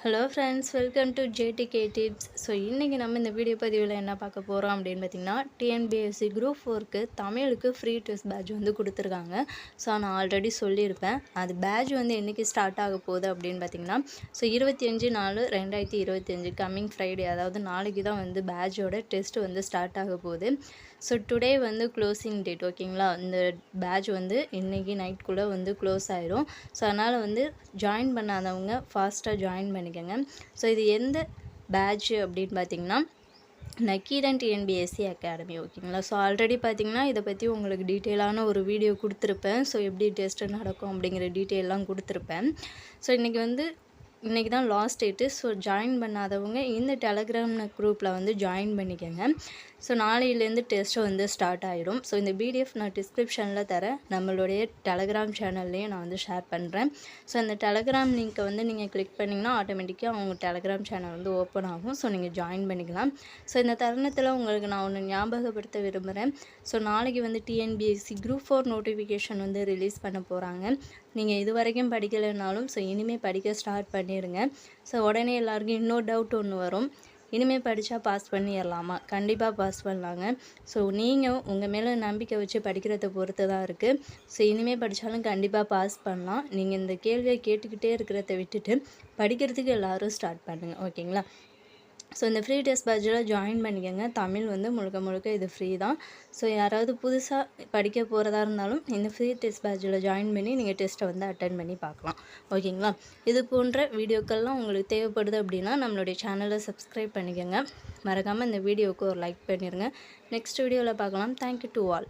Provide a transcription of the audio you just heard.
Hello friends, welcome to JTK tips. So இன்றைக்கி நம்ம இந்த வீடியோ பதிவில் என்ன பார்க்க போகிறோம் அப்படின்னு பார்த்திங்கன்னா, டிஎன்பிஎஸ்சி குரூப் 4க்கு தமிழுக்கு ஃப்ரீ டெஸ்ட் பேட்ச் வந்து கொடுத்துருக்காங்க. ஸோ நான் ஆல்ரெடி சொல்லியிருப்பேன். அது பேட்ச் வந்து என்றைக்கு ஸ்டார்ட் ஆக போகுது அப்படின்னு பார்த்திங்கன்னா, ஸோ 25/4/2025 கம்மிங் ஃப்ரைடே, அதாவது நாளைக்கு தான் வந்து பேட்சோட டெஸ்ட் வந்து ஸ்டார்ட் ஆக போகுது. ஸோ டுடே வந்து க்ளோசிங் டேட், ஓகேங்களா. இந்த பேட்ச் வந்து இன்றைக்கி நைட்குள்ளே வந்து க்ளோஸ் ஆயிரும். ஸோ அதனால் வந்து ஜாயின் பண்ணாதவங்க ஃபாஸ்ட்டாக ஜாயின் பண்ணிக்கோங்க. ஸோ இது எந்த பேட்ச் அப்படின்னு பார்த்தீங்கன்னா, நக்கீரன் டிஎன்பிஎஸ்சி அகாடமி, ஓகேங்களா. ஸோ ஆல்ரெடி பார்த்தீங்கன்னா இதை பற்றி உங்களுக்கு டீட்டெயிலான ஒரு வீடியோ கொடுத்துருப்பேன். ஸோ எப்படி டெஸ்ட்டு நடக்கும் அப்படிங்கிற டீட்டெயிலெலாம் கொடுத்துருப்பேன். ஸோ இன்றைக்கி தான் லாஸ்ட் டேட்டு. ஸோ ஜாயின் பண்ணாதவங்க இந்த டெலகிராம் குரூப்பில் வந்து ஜாயின் பண்ணிக்கோங்க. ஸோ நாளையிலேருந்து டெஸ்ட்டு வந்து ஸ்டார்ட் ஆகிடும். ஸோ இந்த பிடிஎஃப் நான் டிஸ்கிரிப்ஷனில் தரேன், நம்மளுடைய டெலகிராம் சேனல்லையும் நான் வந்து ஷேர் பண்ணுறேன். ஸோ அந்த டெலகிராம் லிங்க்கை வந்து நீங்கள் கிளிக் பண்ணிங்கன்னா ஆட்டோமேட்டிக்காக அவங்க டெலகிராம் சேனல் வந்து ஓப்பன் ஆகும். ஸோ நீங்கள் ஜாயின் பண்ணிக்கலாம். ஸோ இந்த தருணத்தில் உங்களுக்கு நான் ஒன்று ஞாபகப்படுத்த விரும்புகிறேன். ஸோ நாளைக்கு வந்து டிஎன்பிஎஸ்சி குரூப் 4 நோட்டிஃபிகேஷன் வந்து ரிலீஸ் பண்ண போகிறாங்க. நீங்கள் இது வரைக்கும் படிக்கலைனாலும் ஸோ இனிமேல் படிக்க ஸ்டார்ட் பண்ணிடுங்க. ஸோ உடனே எல்லாருக்கும் இன்னொரு டவுட் ஒன்று வரும், இனிமேல் படித்தா பாஸ் பண்ணிடலாமா? கண்டிப்பாக பாஸ் பண்ணலாங்க. ஸோ நீங்கள் உங்கள் மேலே நம்பிக்கை வச்சு படிக்கிறத பொறுத்து தான் இருக்குது. ஸோ இனிமேல் படித்தாலும் கண்டிப்பாக பாஸ் பண்ணலாம். நீங்கள் இந்த கேள்வியை கேட்டுக்கிட்டே இருக்கிறத விட்டுட்டு படிக்கிறதுக்கு எல்லோரும் ஸ்டார்ட் பண்ணுங்கள், ஓகேங்களா. ஸோ இந்த ஃப்ரீ டெஸ்ட் பேட்சில் ஜாயின் பண்ணிக்கோங்க. தமிழ் வந்து முழுக்க இது ஃப்ரீ தான். ஸோ யாராவது புதுசாக படிக்க போகிறதா இருந்தாலும் இந்த ஃப்ரீ டெஸ்ட் பேட்சில் ஜாயின் பண்ணி நீங்கள் டெஸ்ட்டை வந்து அட்டன் பண்ணி பார்க்கலாம், ஓகேங்களா. இது போன்ற வீடியோக்கள்லாம் உங்களுக்கு தேவைப்படுது அப்படின்னா நம்மளுடைய சேனலை சப்ஸ்கிரைப் பண்ணிக்கோங்க. மறக்காமல் இந்த வீடியோவுக்கு ஒரு லைக் பண்ணிடுங்க. நெக்ஸ்ட் வீடியோவில் பார்க்கலாம். Thank you to all.